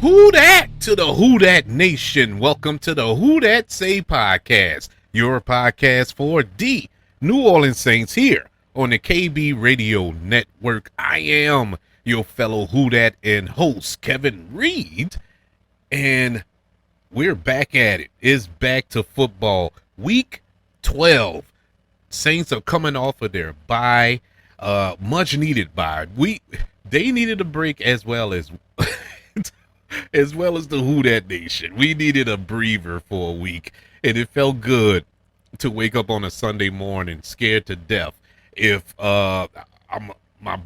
Who dat to the Who Dat Nation? Welcome to the Who Dat Say podcast, your podcast for the New Orleans Saints here on the KB Radio Network. I am your fellow Who Dat and host, Kevin Reed, and we're back at it. It's back to football. Week 12. Saints are coming off of their bye, much needed bye. They needed a break as well as the Who Dat Nation. We needed a breather for a week, and it felt good to wake up on a Sunday morning scared to death if my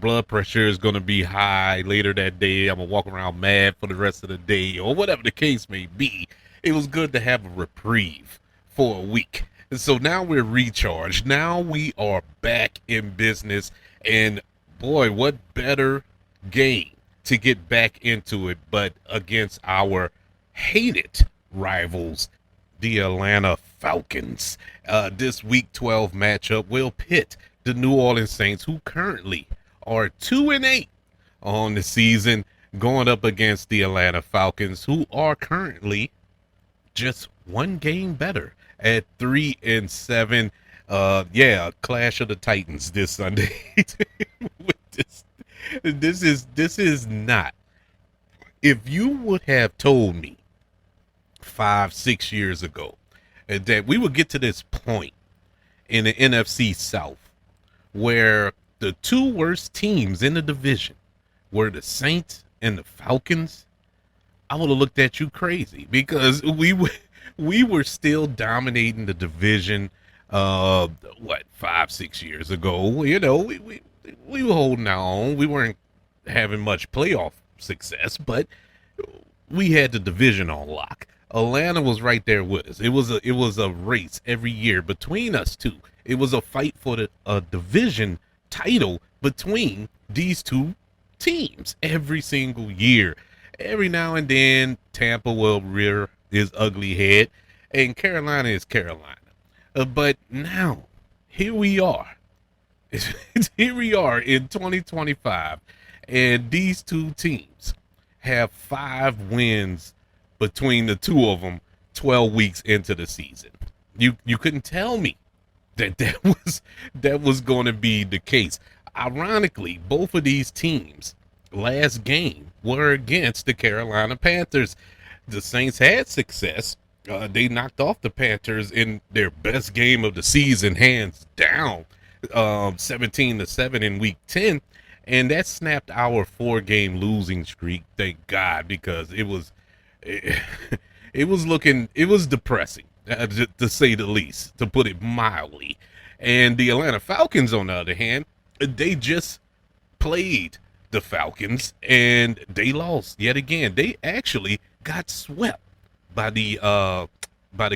blood pressure is going to be high later that day. I'm going to walk around mad for the rest of the day, or whatever the case may be. It was good to have a reprieve for a week. And so now we're recharged. Now we are back in business, and boy, what better game to get back into it but against our hated rivals, the Atlanta Falcons. This Week 12 matchup will pit the New Orleans Saints, who currently are 2-8 on the season, going up against the Atlanta Falcons, who are currently just one game better at 3-7. Clash of the Titans this Sunday. This is not. If you would have told me 5-6 years ago that we would get to this point in the NFC South where the two worst teams in the division were the Saints and the Falcons, I would have looked at you crazy, because we were still dominating the division 5-6 years ago. You know, we were holding our own. We weren't having much playoff success, but we had the division on lock. Atlanta was right there with us. It was a race every year between us two. It was a fight for a division title between these two teams every single year. Every now and then, Tampa will rear his ugly head, and Carolina is Carolina. But now, here we are. Here we are in 2025, and these two teams have 5 wins between the two of them 12 weeks into the season. You couldn't tell me that was going to be the case. Ironically, both of these teams' last game were against the Carolina Panthers. The Saints had success. They knocked off the Panthers in their best game of the season, hands down, 17-7 in Week 10, and that snapped our 4-game losing streak. Thank God, because it was depressing, to say the least, to put it mildly. And the Atlanta Falcons, on the other hand, they just played the Falcons and they lost yet again. They actually got swept by the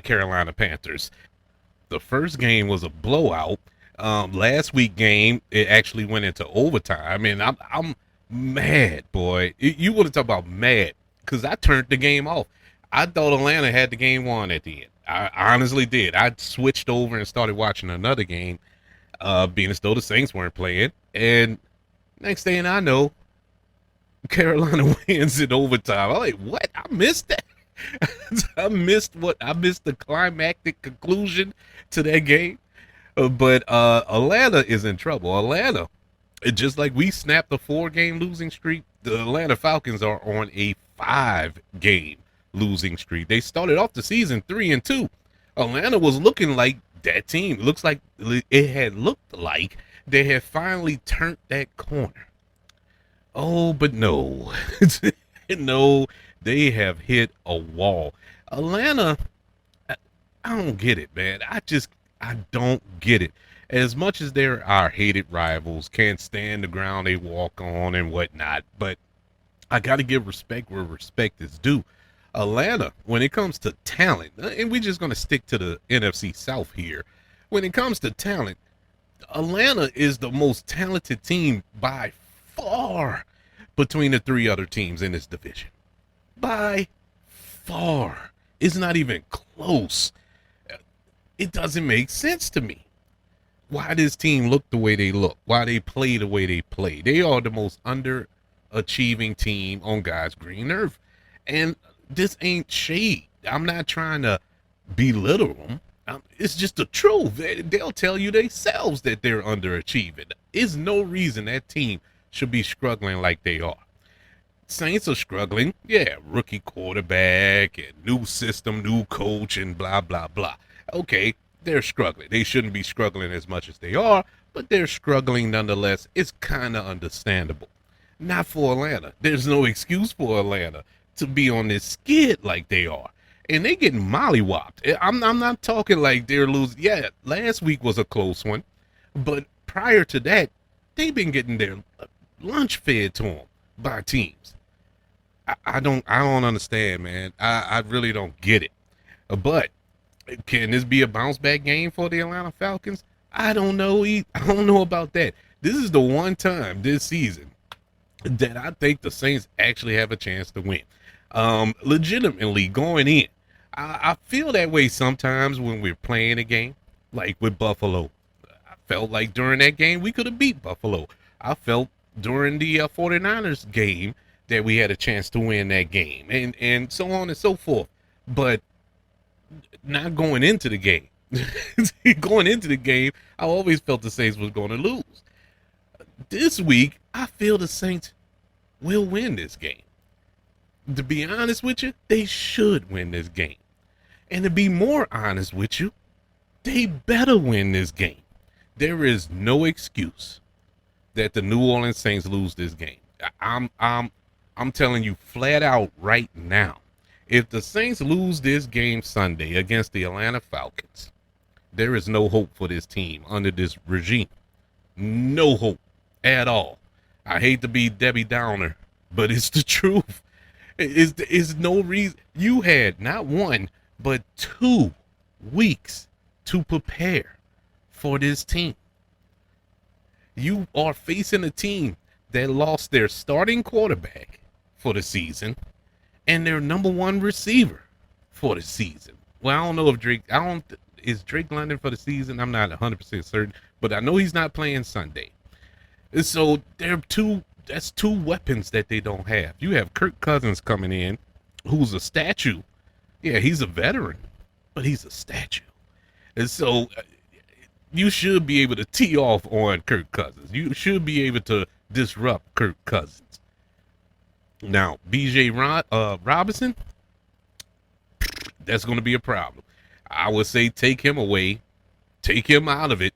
Carolina Panthers. The first game was a blowout. Last week game, it actually went into overtime, and I'm mad, boy. You want to talk about mad, because I turned the game off. I thought Atlanta had the game won at the end. I honestly did. I switched over and started watching another game, being as though the Saints weren't playing, and next thing I know, Carolina wins in overtime. I'm like, what? I missed that. I missed the climactic conclusion to that game. But Atlanta is in trouble. Atlanta, just like we snapped a 4-game losing streak, the Atlanta Falcons are on a 5-game losing streak. They started off the season 3-2. Atlanta was looking like that team. It had looked like they had finally turned that corner. Oh, but no. No, they have hit a wall. Atlanta, I don't get it, man. I don't get it. As much as they're our hated rivals, can't stand the ground they walk on and whatnot, but I got to give respect where respect is due. Atlanta, when it comes to talent, and we're just going to stick to the NFC South here. When it comes to talent, Atlanta is the most talented team by far between the 3 other teams in this division. By far. It's not even close. It doesn't make sense to me why this team look the way they look, why they play the way they play. They are the most underachieving team on God's green earth. And this ain't shade. I'm not trying to belittle them. It's just the truth. They'll tell you themselves that they're underachieving. There's no reason that team should be struggling like they are. Saints are struggling. Yeah, rookie quarterback and new system, new coach, and blah, blah, blah. Okay, they're struggling. They shouldn't be struggling as much as they are, but they're struggling nonetheless. It's kind of understandable. Not for Atlanta. There's no excuse for Atlanta to be on this skid like they are. And they getting mollywopped. I'm not talking like they're losing. Yeah, last week was a close one. But prior to that, they've been getting their lunch fed to them by teams. I don't understand, man. I really don't get it. But can this be a bounce back game for the Atlanta Falcons? I don't know. I don't know about that. This is the one time this season that I think the Saints actually have a chance to win. Legitimately going in. I feel that way sometimes when we're playing a game, like with Buffalo. I felt like during that game we could have beat Buffalo. I felt during the 49ers game that we had a chance to win that game, and so on and so forth. But not going into the game. Going into the game, I always felt the Saints was going to lose. This week, I feel the Saints will win this game. To be honest with you, they should win this game. And to be more honest with you, they better win this game. There is no excuse that the New Orleans Saints lose this game. I'm telling you flat out right now. If the Saints lose this game Sunday against the Atlanta Falcons, there is no hope for this team under this regime. No hope at all. I hate to be Debbie Downer, but it's the truth. Is no reason. You had not 1, but 2 weeks to prepare for this team. You are facing a team that lost their starting quarterback for the season and their number 1 receiver for the season. Well, I don't know if is Drake London for the season? I'm not 100% certain, but I know he's not playing Sunday. And so that's 2 weapons that they don't have. You have Kirk Cousins coming in, who's a statue. Yeah, he's a veteran, but he's a statue. And so you should be able to tee off on Kirk Cousins. You should be able to disrupt Kirk Cousins. Now, B.J. Robinson, that's going to be a problem. I would say take him away, take him out of it,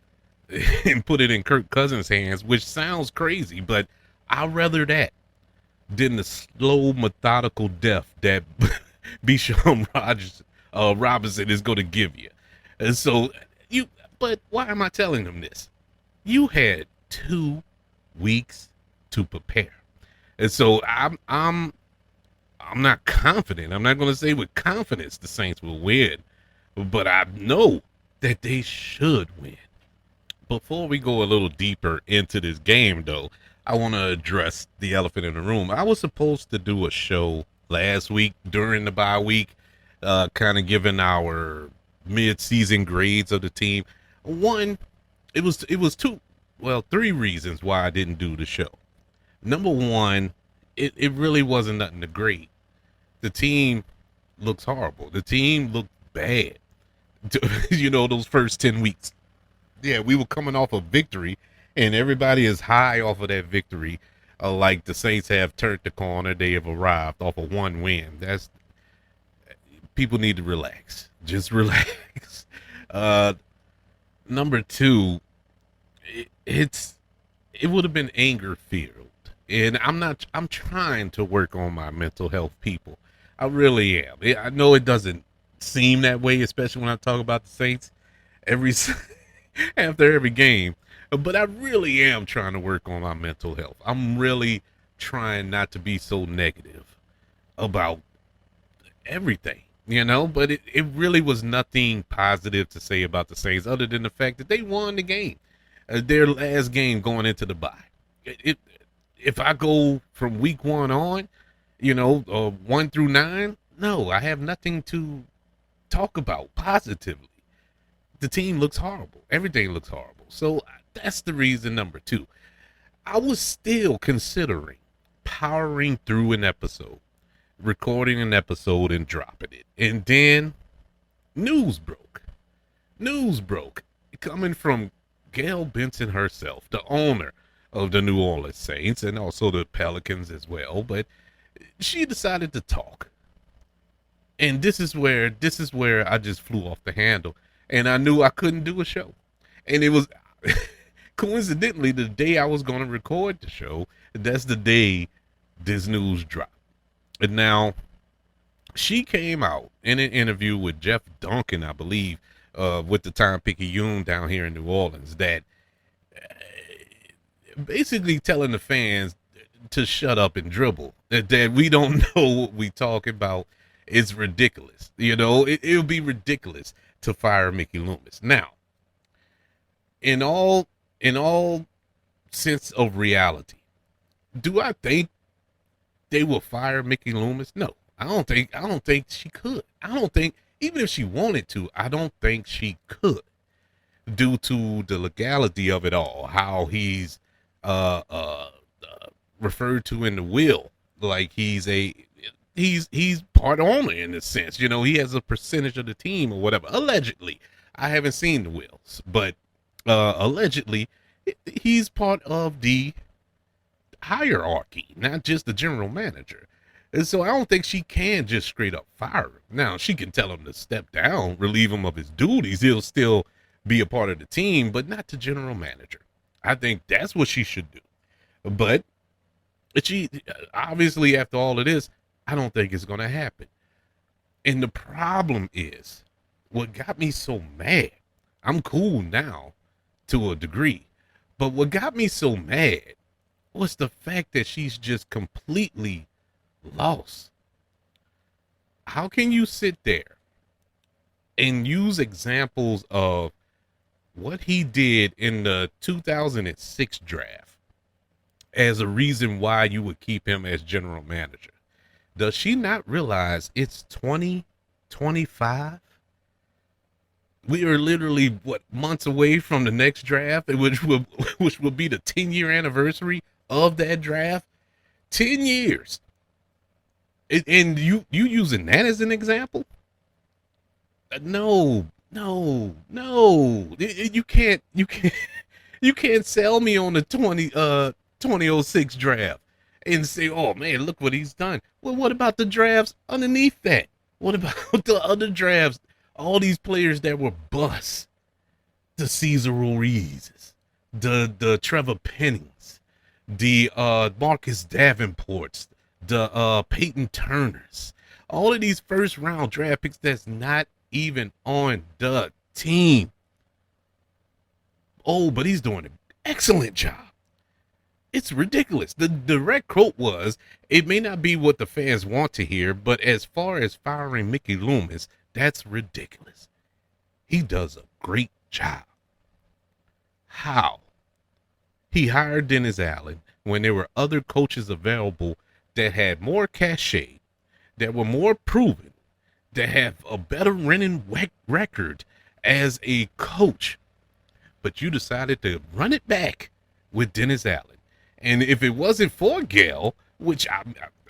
and put it in Kirk Cousins' hands, which sounds crazy, but I'd rather that than the slow, methodical death that Bijan Robinson is going to give you. And so but why am I telling them this? You had 2 weeks to prepare. And so I'm not confident. I'm not going to say with confidence the Saints will win, but I know that they should win. Before we go a little deeper into this game, though, I want to address the elephant in the room. I was supposed to do a show last week during the bye week, kind of giving our mid-season grades of the team. One, it was 3 reasons why I didn't do the show. Number 1, it really wasn't nothing to grade. The team looks horrible. The team looked bad. Those first 10 weeks. Yeah, we were coming off a victory, and everybody is high off of that victory. Like the Saints have turned the corner. They have arrived off of 1 win. People need to relax. Just relax. Number 2, it would have been anger filled. And I'm trying to work on my mental health, people. I really am. I know it doesn't seem that way, especially when I talk about the Saints after every game. But I really am trying to work on my mental health. I'm really trying not to be so negative about everything, but it really was nothing positive to say about the Saints other than the fact that they won the game, their last game going into the bye. If I go from week 1 on, 1 through 9, no, I have nothing to talk about positively. The team looks horrible. Everything looks horrible. So that's the reason. Number 2, I was still considering powering through an episode recording an episode and dropping it. And then news broke. News broke. Coming from Gail Benson herself, the owner of the New Orleans Saints and also the Pelicans as well. But she decided to talk. And this is where I just flew off the handle. And I knew I couldn't do a show. And it was coincidentally the day I was going to record the show. That's the day this news dropped. And now she came out in an interview with Jeff Duncan, I believe, with the Time-Picayune down here in New Orleans, that basically telling the fans to shut up and dribble, that we don't know what we talking about. It's ridiculous. You know, it would be ridiculous to fire Mickey Loomis. Now, in all sense of reality, do I think they will fire Mickey Loomis? No, I don't think she could. I don't think, even if she wanted to, I don't think she could, due to the legality of it all, how he's referred to in the will, like he's part owner in a sense. You know, he has a percentage of the team or whatever. Allegedly, I haven't seen the wills, but allegedly, he's part of the hierarchy, not just the general manager. And so I don't think she can just straight up fire him. Now, she can tell him to step down, relieve him of his duties. He'll still be a part of the team, but not the general manager. I think that's what she should do. But she, obviously, after all of this, I don't think it's going to happen. And the problem is, what got me so mad, I'm cool now to a degree, but what got me so mad was the fact that she's just completely lost. How can you sit there and use examples of what he did in the 2006 draft as a reason why you would keep him as general manager? Does she not realize it's 2025? We are literally, months away from the next draft, which will be the 10-year anniversary of that draft. 10 years. And you using that as an example? No. You can't sell me on the 2006 draft and say, oh man, look what he's done. Well, what about the drafts underneath that? What about the other drafts? All these players that were busts, the Cesar Ruizes, the Trevor Pennings, the Marcus Davenports, the Peyton Turners, all of these first round draft picks that's not even on the team. Oh, but he's doing an excellent job. It's ridiculous. The direct quote was, it may not be what the fans want to hear, but as far as firing Mickey Loomis, that's ridiculous. He does a great job. How? He hired Dennis Allen when there were other coaches available that had more cachet, that were more proven, that have a better winning record as a coach. But you decided to run it back with Dennis Allen. And if it wasn't for Gail, which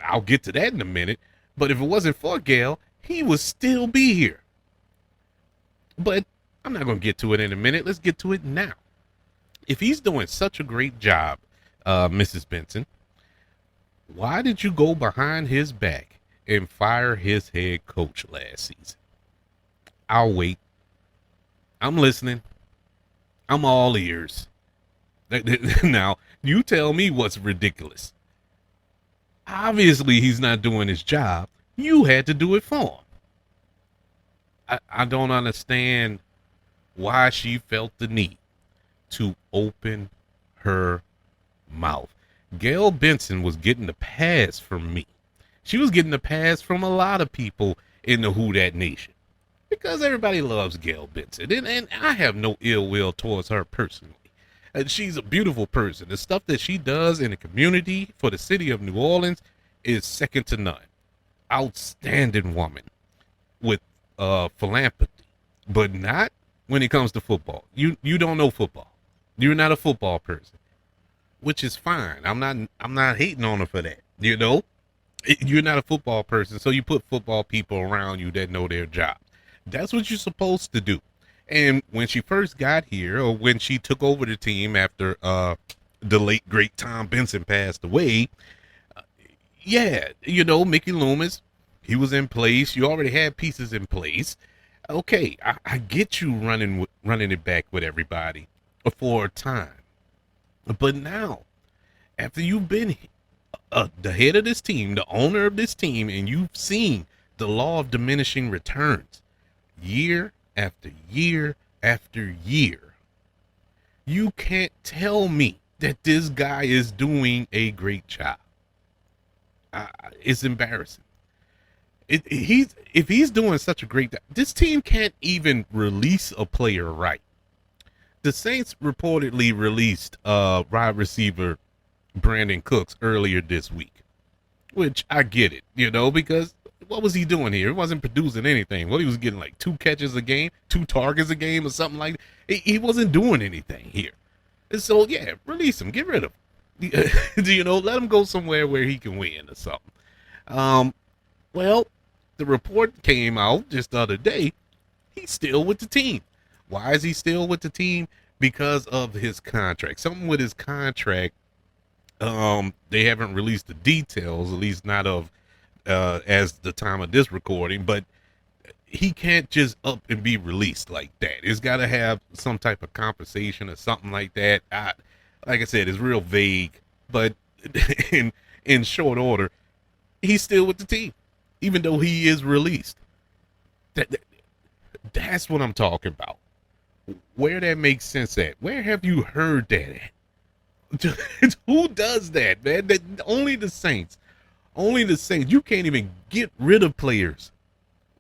I'll get to that in a minute, but if it wasn't for Gail, he would still be here. But I'm not going to get to it in a minute. Let's get to it now. If he's doing such a great job, Mrs. Benson, why did you go behind his back and fire his head coach last season? I'll wait. I'm listening. I'm all ears. Now, you tell me what's ridiculous. Obviously, he's not doing his job. You had to do it for him. I don't understand why she felt the need to open her mouth. Gail Benson was getting the pass from me. She was getting the pass from a lot of people in the Who Dat Nation, because everybody loves Gail Benson, and I have no ill will towards her personally. And she's a beautiful person. The stuff that she does in the community for the city of New Orleans is second to none. Outstanding woman with philanthropy, but not when it comes to football. You don't know football. You're not a football person, which is fine. I'm not hating on her for that, you know. You're not a football person, so you put football people around you that know their job. That's what you're supposed to do. And when she first got here, or when she took over the team after the late great Tom Benson passed away, yeah, Mickey Loomis, he was in place. You already had pieces in place. Okay, I get you running it back with everybody for a time, but now after you've been the head of this team, the owner of this team, and you've seen the law of diminishing returns year after year after year, you can't tell me that this guy is doing a great job. It's embarrassing. If he's doing such a great job, this team can't even release a player right. The Saints reportedly released wide receiver Brandon Cooks earlier this week, which I get it, because what was he doing here? He wasn't producing anything. Well, he was getting like 2 catches a game, 2 targets a game, or something like that. He wasn't doing anything here. And so, yeah, release him, get rid of him. Let him go somewhere where he can win or something. Well, the report came out just the other day. He's still with the team. Why is he still with the team? Because of his contract. Something with his contract. They haven't released the details, at least not of as the time of this recording, but he can't just up and be released like that. It's got to have some type of compensation or something like that. Like I said, it's real vague, but in short order, he's still with the team, even though he is released. That's what I'm talking about. Where that makes sense at? Where have you heard that at? Who does that, man? Only the Saints. Only the Saints. You can't even get rid of players.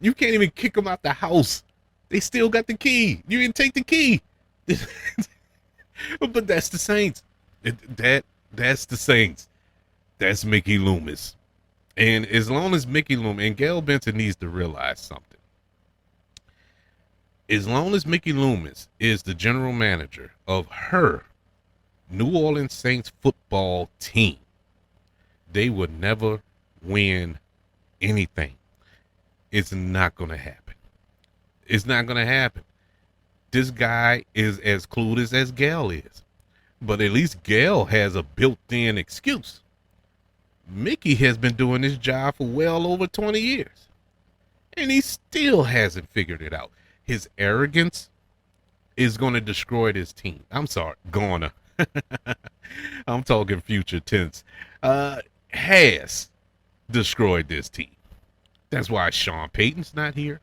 You can't even kick them out the house. They still got the key. You didn't take the key. But that's the Saints. That's the Saints. That's Mickey Loomis. And as long as Mickey Loomis, and Gail Benson needs to realize something. As long as Mickey Loomis is the general manager of her New Orleans Saints football team, they would never win anything. It's not going to happen. It's not going to happen. This guy is as clueless as Gail is. But at least Gail has a built-in excuse. Mickey has been doing this job for well over 20 years. And he still hasn't figured it out. His arrogance is going to destroy this team. I'm sorry, gonna. I'm talking future tense. Has destroyed this team. That's why Sean Payton's not here.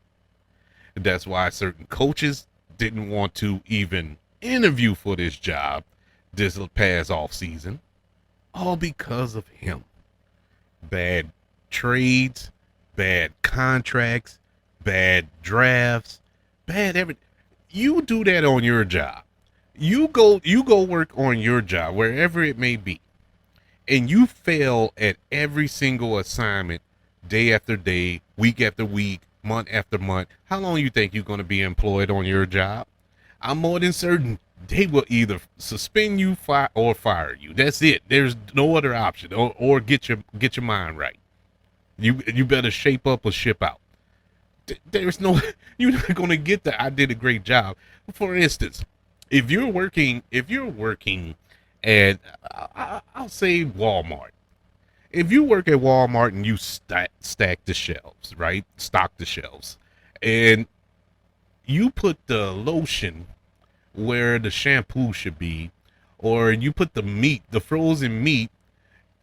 That's why certain coaches didn't want to even interview for this job this past off season. All because of him. Bad trades, bad contracts, bad drafts, bad everything. You do that on your job. You go work on your job, wherever it may be, and you fail at every single assignment, day after day, week after week, month after month. How long you think you're going to be employed on your job? I'm more than certain they will either suspend you, or fire you. That's it. There's no other option. Or get your mind right. You better shape up or ship out. There's no, you're not going to get the I did a great job. For instance, if you're working at, I'll say Walmart. If you work at Walmart and you stack the shelves, right? Stock the shelves. And you put the lotion where the shampoo should be, or you put the meat, the frozen meat,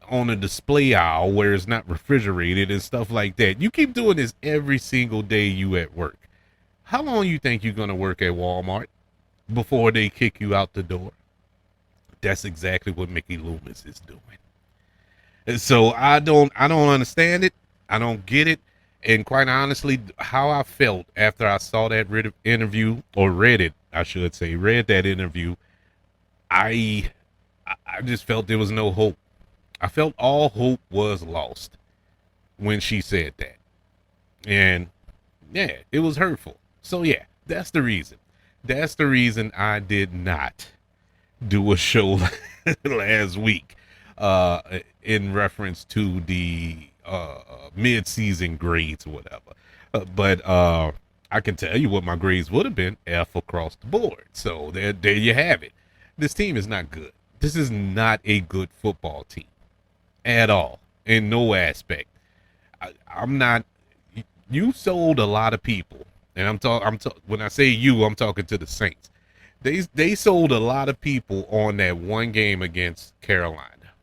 on a display aisle where it's not refrigerated and stuff like that. You keep doing this every single day you at work. How long you think you're going to work at Walmart before they kick you out the door? That's exactly what Mickey Loomis is doing. And so I don't understand it. I don't get it. And quite honestly, how I felt after I saw that interview, or read it, I should say, read that interview, I just felt there was no hope. I felt all hope was lost when she said that. And yeah, it was hurtful. So yeah, that's the reason. That's the reason I did not do a show last week. in reference to the mid-season grades or whatever. But I can tell you what my grades would have been: F across the board. So there you have it. This team is not good. This is not a good football team at all, in no aspect. I'm not. You sold a lot of people, and when I say you, I'm talking to the Saints. They sold a lot of people on that one game against Carolina,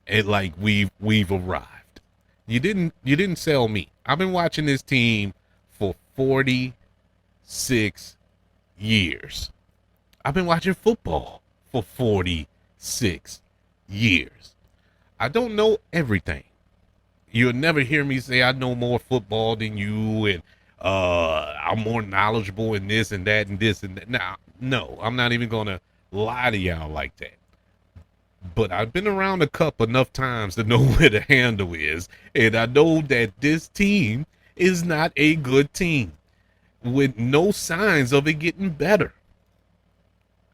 and like we've arrived. You didn't sell me. I've been watching this team for 46 years. I've been watching football for 46 years. I don't know everything. You'll never hear me say I know more football than you, and I'm more knowledgeable in this and that and this and that. Now, no, I'm not even gonna lie to y'all like that. But I've been around the cup enough times to know where the handle is, and I know that this team is not a good team with no signs of it getting better.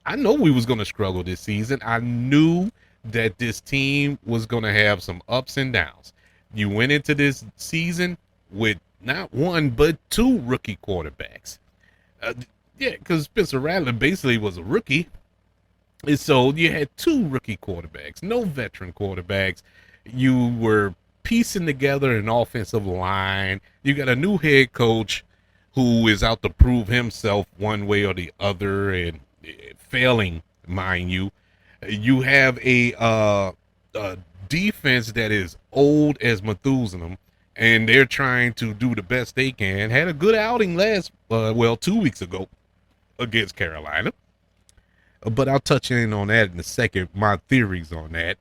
I know we was gonna struggle this season. I knew that this team was gonna have some ups and downs. You went into this season with not one but two rookie quarterbacks. Yeah, because Spencer Rattler basically was a rookie. And so you had two rookie quarterbacks, no veteran quarterbacks. You were piecing together an offensive line. You got a new head coach who is out to prove himself one way or the other and failing, mind you. You have a defense that is old as Methuselah, and they're trying to do the best they can. Had a good outing 2 weeks ago against Carolina. But I'll touch in on that in a second, my theories on that.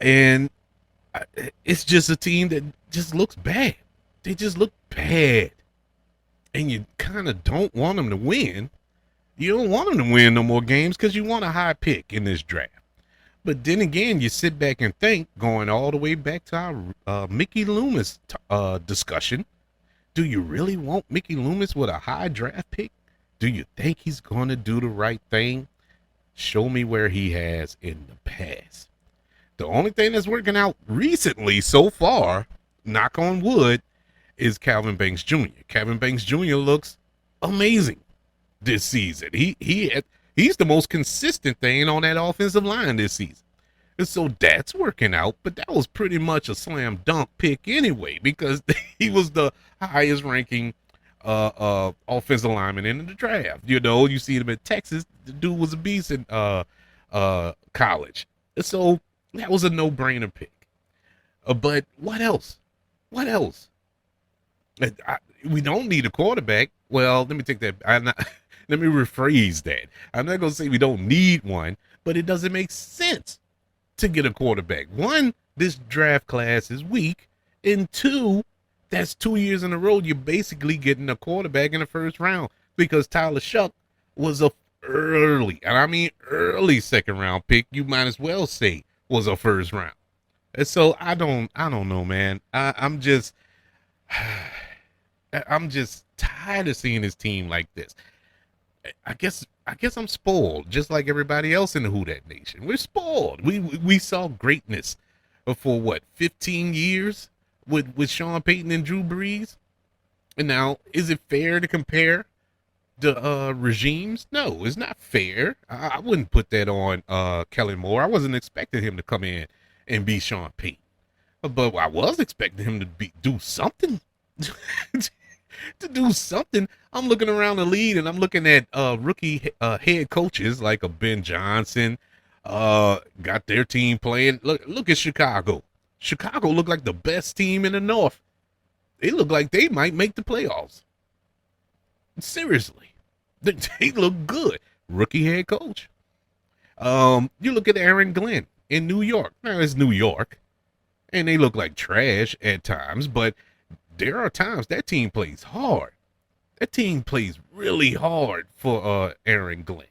And it's just a team that just looks bad. They just look bad. And you kind of don't want them to win. You don't want them to win no more games because you want a high pick in this draft. But then again, you sit back and think, going all the way back to our Mickey Loomis discussion, do you really want Mickey Loomis with a high draft pick? Do you think he's going to do the right thing? Show me where he has in the past. The only thing that's working out recently so far, knock on wood, is Calvin Banks Jr. Calvin Banks Jr. looks amazing this season. He's the most consistent thing on that offensive line this season. And so that's working out, but that was pretty much a slam dunk pick anyway, because he was the highest ranking offensive lineman in the draft. You know, you see him in Texas. The dude was a beast in college. So that was a no-brainer pick. But what else? What else? We don't need a quarterback. Well, let me take that. Let me rephrase that. I'm not going to say we don't need one, but it doesn't make sense to get a quarterback. One, this draft class is weak. And two, that's 2 years in a row you're basically getting a quarterback in the first round, because Tyler Shuck was a early, and I mean early second round pick. You might as well say was a first round. And so I don't know, man. I'm just tired of seeing this team like this. I guess I'm spoiled, just like everybody else in the Who Dat Nation. We're spoiled. We saw greatness for what, 15 years with Sean Payton and Drew Brees. And now, is it fair to compare the regimes? No, it's not fair. I wouldn't put that on Kellen Moore. I wasn't expecting him to come in and be Sean Payton, but I was expecting him to do something. To do something. I'm looking around the league and I'm looking at rookie head coaches like a Ben Johnson, got their team playing. Look at Chicago. Chicago looked like the best team in the North. They look like they might make the playoffs. Seriously, they look good. Rookie head coach. You look at Aaron Glenn in New York. Now it's New York, and they look like trash at times, but there are times that team plays hard. That team plays really hard for Aaron Glenn.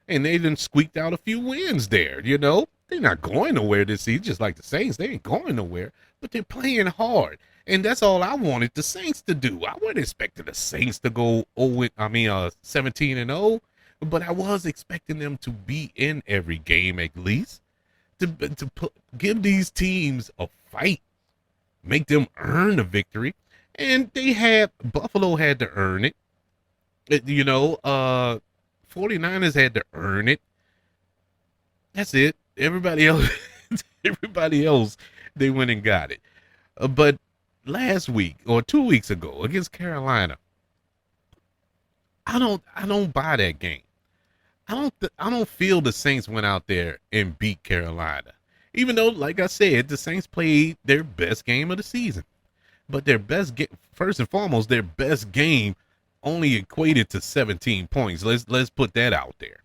And they done squeaked out a few wins there, you know. They're not going nowhere this season, just like the Saints. They ain't going nowhere, but they're playing hard. And that's all I wanted the Saints to do. I wasn't expecting the Saints to go 17-0, but I was expecting them to be in every game at least, give these teams a fight, make them earn a victory. And Buffalo had to earn it. 49ers had to earn it. That's it. Everybody else, everybody else, they went and got it. But last week or 2 weeks ago against Carolina, I don't buy that game. I don't feel the Saints went out there and beat Carolina. Even though, like I said, the Saints played their best game of the season. But first and foremost, their best game only equated to 17 points. Let's put that out there.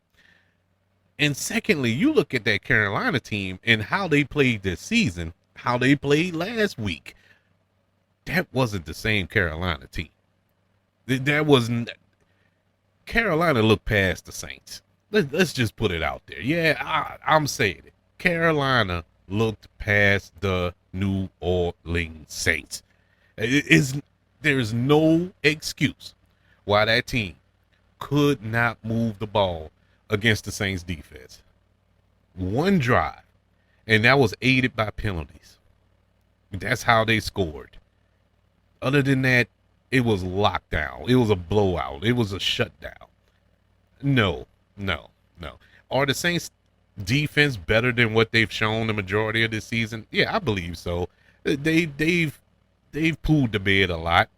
And secondly, you look at that Carolina team and how they played this season, how they played last week. That wasn't the same Carolina team. That wasn't. Carolina looked past the Saints. Let's just put it out there. Yeah, I'm saying it. Carolina looked past the New Orleans Saints. There's no excuse why that team could not move the ball against the Saints defense. One drive, and that was aided by penalties. That's how they scored. Other than that, it was lockdown. It was a blowout. It was a shutdown. No. Are the Saints defense better than what they've shown the majority of this season? Yeah, I believe so. They've pulled the bed a lot,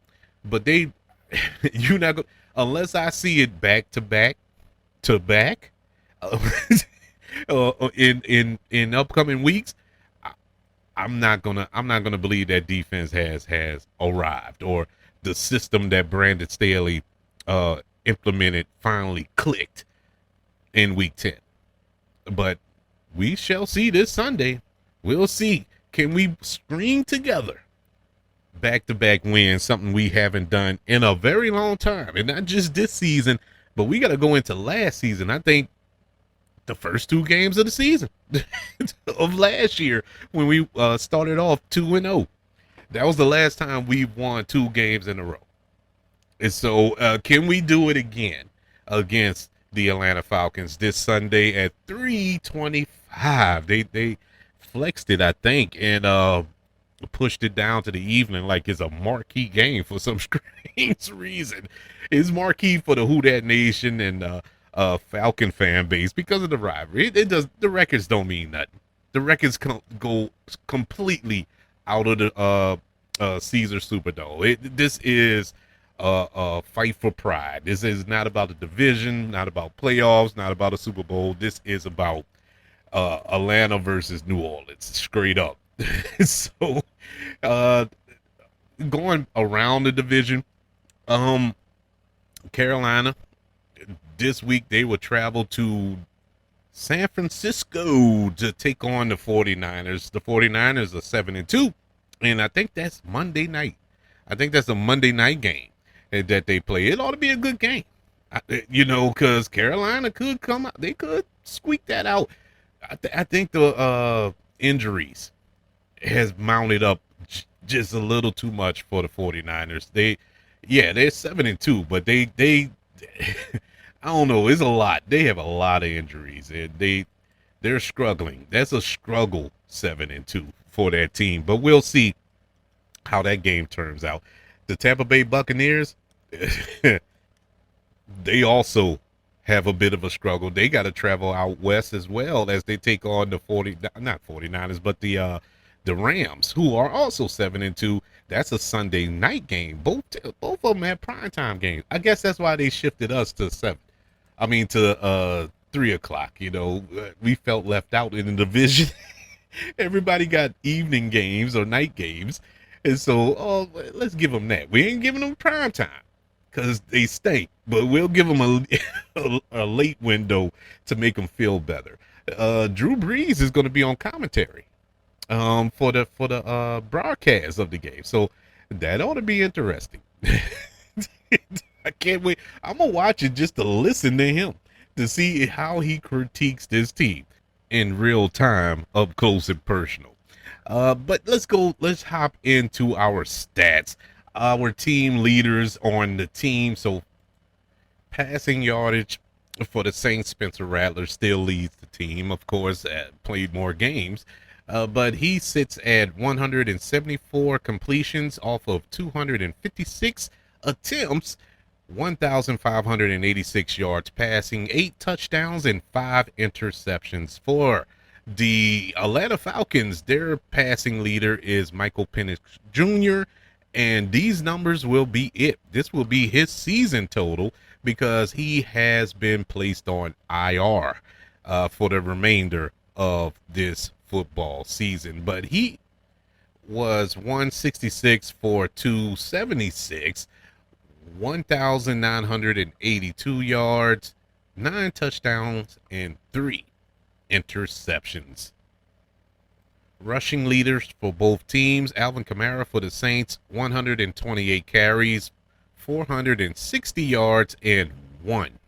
but you're not going unless I see it back to back in upcoming weeks. I'm not gonna believe that defense has arrived, or the system that Brandon Staley implemented finally clicked in week 10. But we shall see this Sunday. We'll see. Can we string together back-to-back wins, something we haven't done in a very long time, and not just this season, but we got to go into last season. I think the first 2 games of the season of last year when we started off 2-0. That was the last time we won 2 games in a row. And so can we do it again against the Atlanta Falcons this Sunday at 3:25? They flexed it, I think, and pushed it down to the evening like it's a marquee game for some strange reason. It's marquee for the Who Dat Nation and Falcon fan base because of the rivalry. The records don't mean nothing. The records go completely out of the Caesars Superdome. This is a fight for pride. This is not about a division, not about playoffs, not about a Super Bowl. This is about Atlanta versus New Orleans, straight up. So, going around the division, Carolina, this week they will travel to San Francisco to take on the 49ers. The 49ers are 7-2, and I think that's Monday night. I think that's a Monday night game that they play. It ought to be a good game, because Carolina could come out. They could squeak that out. I think the injuries has mounted up just a little too much for the 49ers. They're 7-2, but they I don't know, it's a lot. They have a lot of injuries, and they're struggling. That's a struggle 7-2 for that team, but we'll see how that game turns out. The Tampa Bay Buccaneers, they also have a bit of a struggle. They got to travel out west as well as they take on the 49ers, but the Rams, who are also 7-2. That's a Sunday night game. Both of them have primetime games. I guess that's why they shifted us to 3 o'clock. We felt left out in the division. Everybody got evening games or night games. And so, let's give them that. We ain't giving them primetime because they stink, but we'll give them a late window to make them feel better. Drew Brees is going to be on commentary for the broadcast of the game, so that ought to be interesting. I can't wait. I'm gonna watch it just to listen to him, to see how he critiques this team in real time, up close and personal. But let's hop into our stats, our team leaders on the team. So passing yardage for the Saints, Spencer Rattler still leads the team, of course, played more games. But he sits at 174 completions off of 256 attempts, 1,586 yards passing, 8 touchdowns, and 5 interceptions for the Atlanta Falcons. Their passing leader is Michael Penix Jr., and these numbers will be it. This will be his season total because he has been placed on IR for the remainder of this football season. But he was 166 for 276, 1,982 yards, 9 touchdowns, and 3 interceptions. Rushing leaders for both teams: Alvin Kamara for the Saints, 128 carries, 460 yards, and 1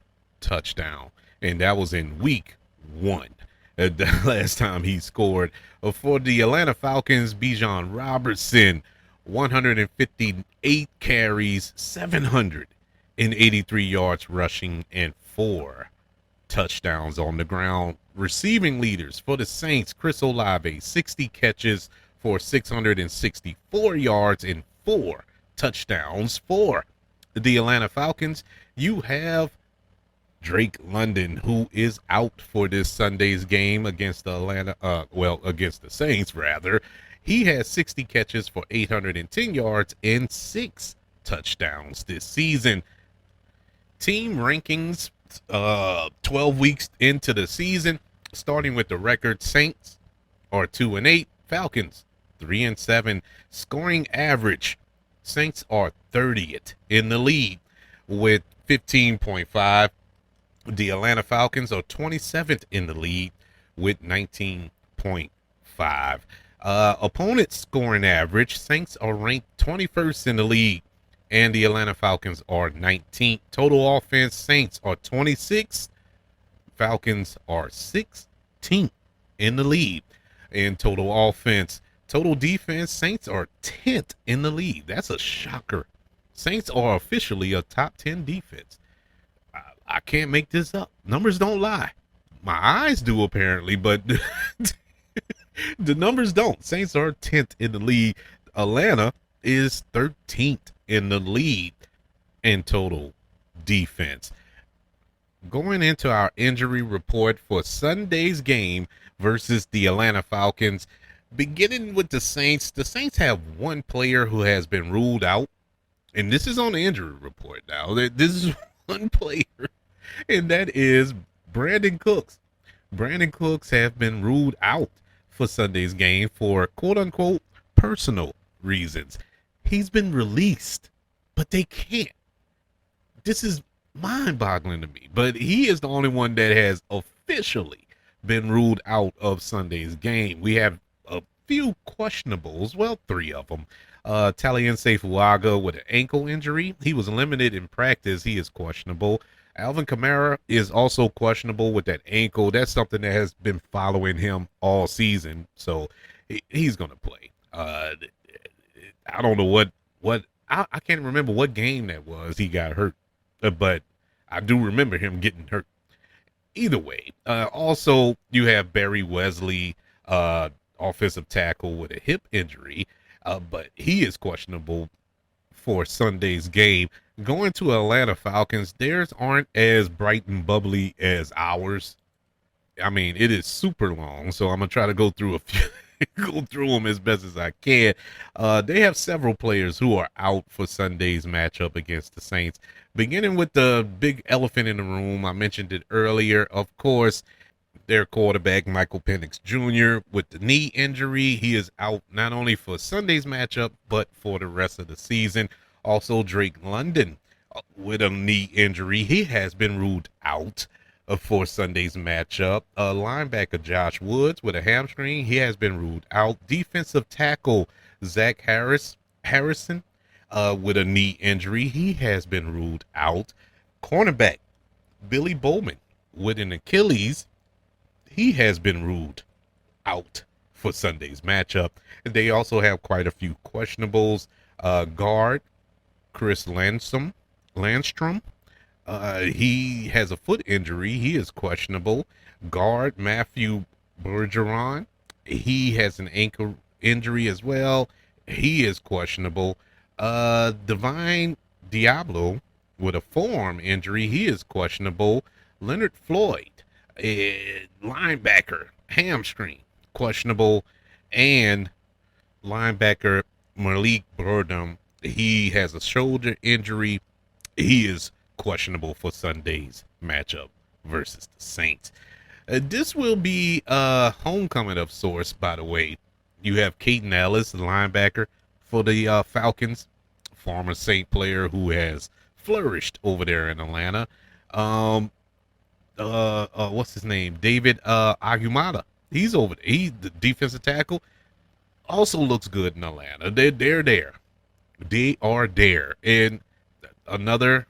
touchdown. And that was in week 1. The last time he scored. For the Atlanta Falcons, Bijan Robertson, 158 carries, 783 yards rushing, and 4 touchdowns on the ground. Receiving leaders for the Saints: Chris Olave, 60 catches for 664 yards and 4 touchdowns. For the Atlanta Falcons, you have Drake London, who is out for this Sunday's game against the against the Saints, rather. He has 60 catches for 810 yards and 6 touchdowns this season. Team rankings, 12 weeks into the season, starting with the record: Saints are 2-8, Falcons 3-7. Scoring average: Saints are 30th in the league with 15.5. The Atlanta Falcons are 27th in the league with 19.5. Opponent scoring average: Saints are ranked 21st in the league, and the Atlanta Falcons are 19th. Total offense: Saints are 26th, Falcons are 16th in the league in total offense. Total defense: Saints are 10th in the league. That's a shocker. Saints are officially a top 10 defense. I can't make this up. Numbers don't lie. My eyes do, apparently, but the numbers don't. Saints are 10th in the league. Atlanta is 13th in the league in total defense. Going into our injury report for Sunday's game versus the Atlanta Falcons, beginning with the Saints have one player who has been ruled out, and this is on the injury report now. This is one player, and that is Brandon Cooks. Brandon Cooks have been ruled out for Sunday's game for quote-unquote personal reasons. He's been released, but they can't. This is mind-boggling to me, but he is the only one that has officially been ruled out of Sunday's game. We have a few questionables, well, 3 of them. Taliense Fuaga with an ankle injury. He was limited in practice. He is questionable. Alvin Kamara is also questionable with that ankle. That's something that has been following him all season, so he's going to play. I don't know what I can't remember what game that was he got hurt, but I do remember him getting hurt. Either way, also you have Barry Wesley, offensive tackle, with a hip injury, but he is questionable for Sunday's game. Going to Atlanta Falcons, theirs aren't as bright and bubbly as ours. I mean, it is super long, so I'm gonna try to go through a few, go through them as best as I can. They have several players who are out for Sunday's matchup against the Saints. Beginning with the big elephant in the room, I mentioned it earlier. Of course, their quarterback, Michael Penix Jr., with the knee injury. He is out not only for Sunday's matchup, but for the rest of the season. Also, Drake London with a knee injury. He has been ruled out for Sunday's matchup. Linebacker Josh Woods with a hamstring. He has been ruled out. Defensive tackle Zach Harrison with a knee injury. He has been ruled out. Cornerback Billy Bowman with an Achilles. He has been ruled out for Sunday's matchup. And they also have quite a few questionables. Guard Chris Landstrom, He has a foot injury. He is questionable. Guard Matthew Bergeron, he has an ankle injury as well. He is questionable. Divine Diablo with a forearm injury. He is questionable. Leonard Floyd, linebacker, hamstring, questionable. And linebacker Malik Burdom, he has a shoulder injury. He is questionable for Sunday's matchup versus the Saints. This will be a homecoming of sorts, by the way. You have Caden Ellis, the linebacker for the Falcons, former Saint player who has flourished over there in Atlanta. What's his name? David Agumata. He's over there. He's the defensive tackle. Also looks good in Atlanta. They're there. They are there. And another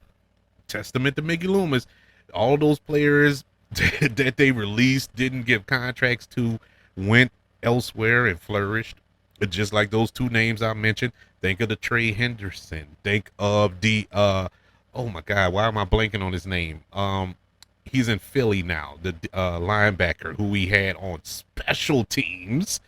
testament to Mickey Loomis, all those players that they released, didn't give contracts to, went elsewhere and flourished. Just like those two names I mentioned. Think of the Trey Henderson. Think of the oh my God, why am I blanking on his name? He's in Philly now, the linebacker who we had on special teams.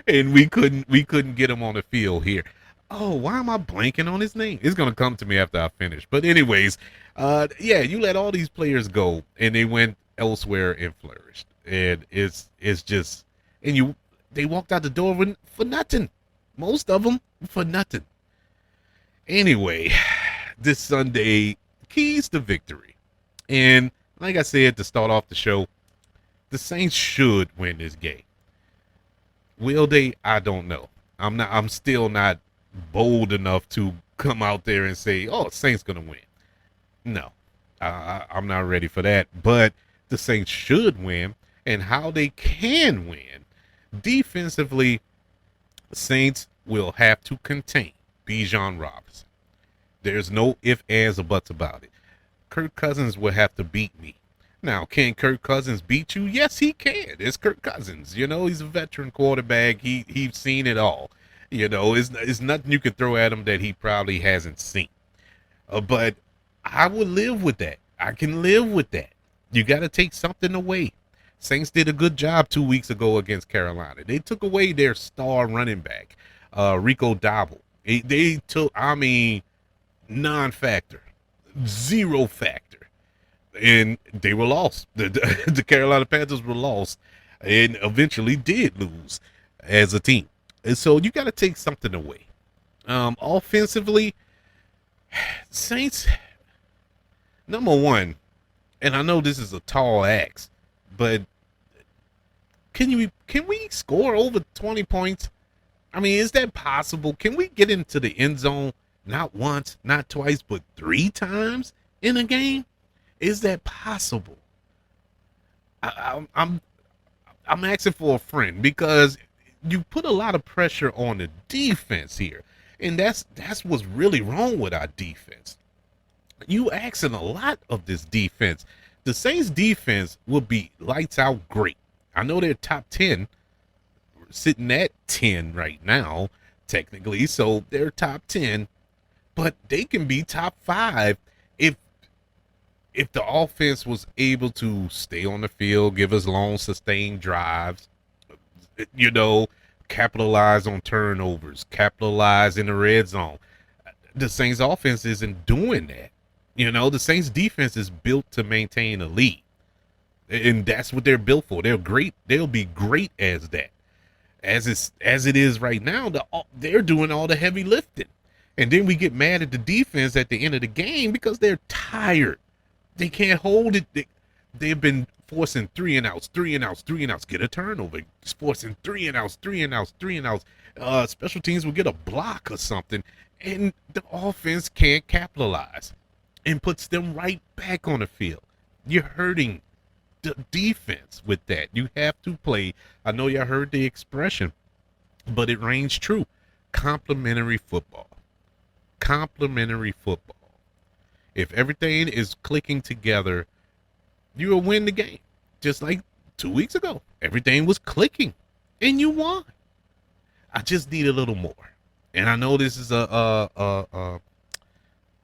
And we couldn't get him on the field here. Oh, why am I blanking on his name? It's gonna come to me after I finish. But anyways, yeah, you let all these players go and they went elsewhere and flourished. And it's just, and they walked out the door for nothing. Most of them for nothing. Anyway, this Sunday, keys to victory. And like I said to start off the show, the Saints should win this game. Will they? I don't know. I'm still not bold enough to come out there and say, oh, Saints gonna win. No, I'm not ready for that. But the Saints should win, and how they can win defensively, Saints will have to contain Bijan Robinson. There's no ifs, ands, or buts about it. Kirk Cousins will have to beat me. Now, can Kirk Cousins beat you? Yes, he can. It's Kirk Cousins. You know, he's a veteran quarterback. He's seen it all. You know, it's nothing you can throw at him that he probably hasn't seen. But I would live with that. I can live with that. You got to take something away. Saints did a good job 2 weeks ago against Carolina. They took away their star running back, Rico Dowdle. They took, non-factor, zero factor. And they were lost. The Carolina Panthers were lost and eventually did lose as a team. And so you got to take something away. Offensively, Saints, number one, and I know this is a tall ask, but can we score over 20 points? I mean, is that possible? Can we get into the end zone not once, not twice, but 3 times in a game? Is that possible? I'm asking for a friend because you put a lot of pressure on the defense here, and that's what's really wrong with our defense. You asking a lot of this defense. The Saints defense will be lights out great. I know they're top 10, sitting at 10 right now, technically, so they're top 10, but they can be top 5 if the offense was able to stay on the field, give us long, sustained drives, you know, capitalize on turnovers, capitalize in the red zone. The Saints offense isn't doing that. You know, the Saints defense is built to maintain a lead. And that's what they're built for. They're great. They'll be great as that. As it is right now, they're doing all the heavy lifting. And then we get mad at the defense at the end of the game because they're tired. They can't hold it. They've been forcing 3 and outs, get a turnover, forcing 3 and outs. Special teams will get a block or something, and the offense can't capitalize and puts them right back on the field. You're hurting the defense with that. You have to play. I know y'all heard the expression, but it reigns true. Complementary football. Complementary football. If everything is clicking together, you will win the game. Just like 2 weeks ago, everything was clicking, and you won. I just need a little more. And I know this is a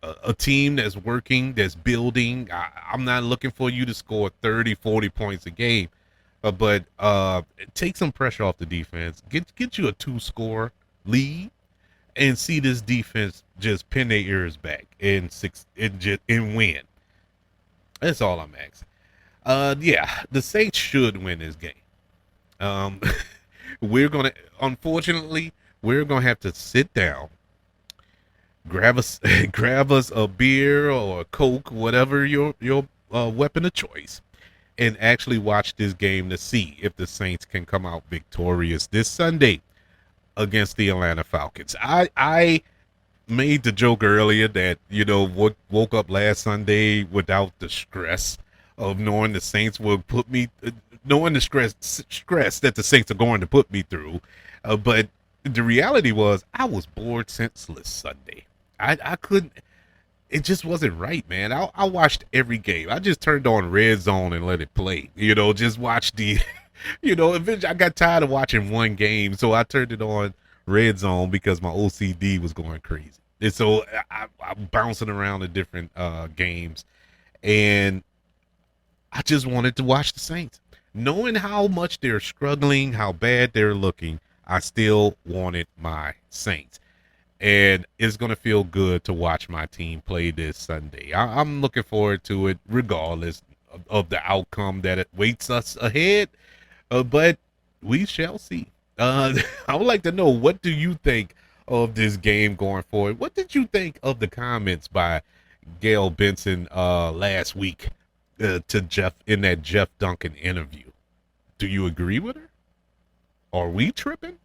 a team that's working, that's building. I'm not looking for you to score 30, 40 points a game, but take some pressure off the defense. Get you a 2-score lead and see this defense just pin their ears back and win. That's all I'm asking. Yeah, the Saints should win this game. Um, unfortunately, we're gonna have to sit down, grab us, grab us a beer or a Coke, whatever your weapon of choice, and actually watch this game to see if the Saints can come out victorious this Sunday against the Atlanta Falcons. I made the joke earlier that, woke up last Sunday without the stress of knowing the Saints will put me, knowing the stress that the Saints are going to put me through. But the reality was I was bored senseless Sunday. I couldn't, it just wasn't right, man. I watched every game. I just turned on Red Zone and let it play, just watch the, eventually I got tired of watching one game. So I turned it on Red Zone because my OCD was going crazy. And so I'm bouncing around the different games, and I just wanted to watch the Saints. Knowing how much they're struggling, how bad they're looking, I still wanted my Saints. And it's going to feel good to watch my team play this Sunday. I'm looking forward to it regardless of the outcome that it waits us ahead. But we shall see. I would like to know, what do you think of this game going forward? What did you think of the comments by Gail Benson last week to Jeff in that Jeff Duncan interview? Do you agree with her? Are we tripping?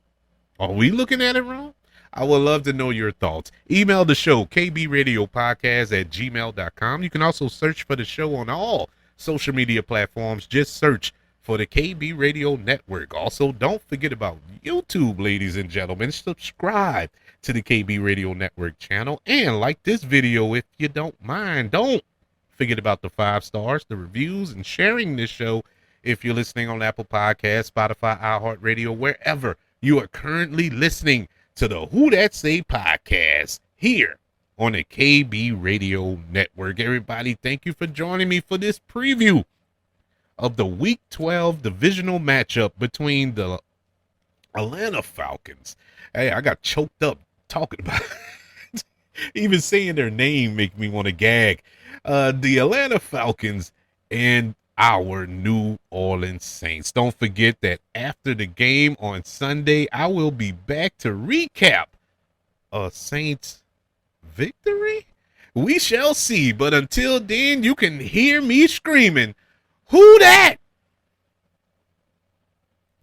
Are we looking at it wrong? I would love to know your thoughts. Email the show, kbradiopodcast@gmail.com. You can also search for the show on all social media platforms. Just search for the KB Radio Network. Also, don't forget about YouTube, ladies and gentlemen. Subscribe to the KB Radio Network channel and like this video if you don't mind. Don't forget about the 5 stars, the reviews, and sharing this show if you're listening on Apple Podcasts, Spotify, iHeartRadio, wherever you are currently listening to the Who That Say podcast here on the KB Radio Network. Everybody, thank you for joining me for this preview of the Week 12 divisional matchup between the Atlanta Falcons. Hey, I got choked up talking about it. Even saying their name make me want to gag. The Atlanta Falcons and our New Orleans Saints. Don't forget that after the game on Sunday, I will be back to recap a Saints victory. We shall see. But until then, you can hear me screaming, "Who dat?"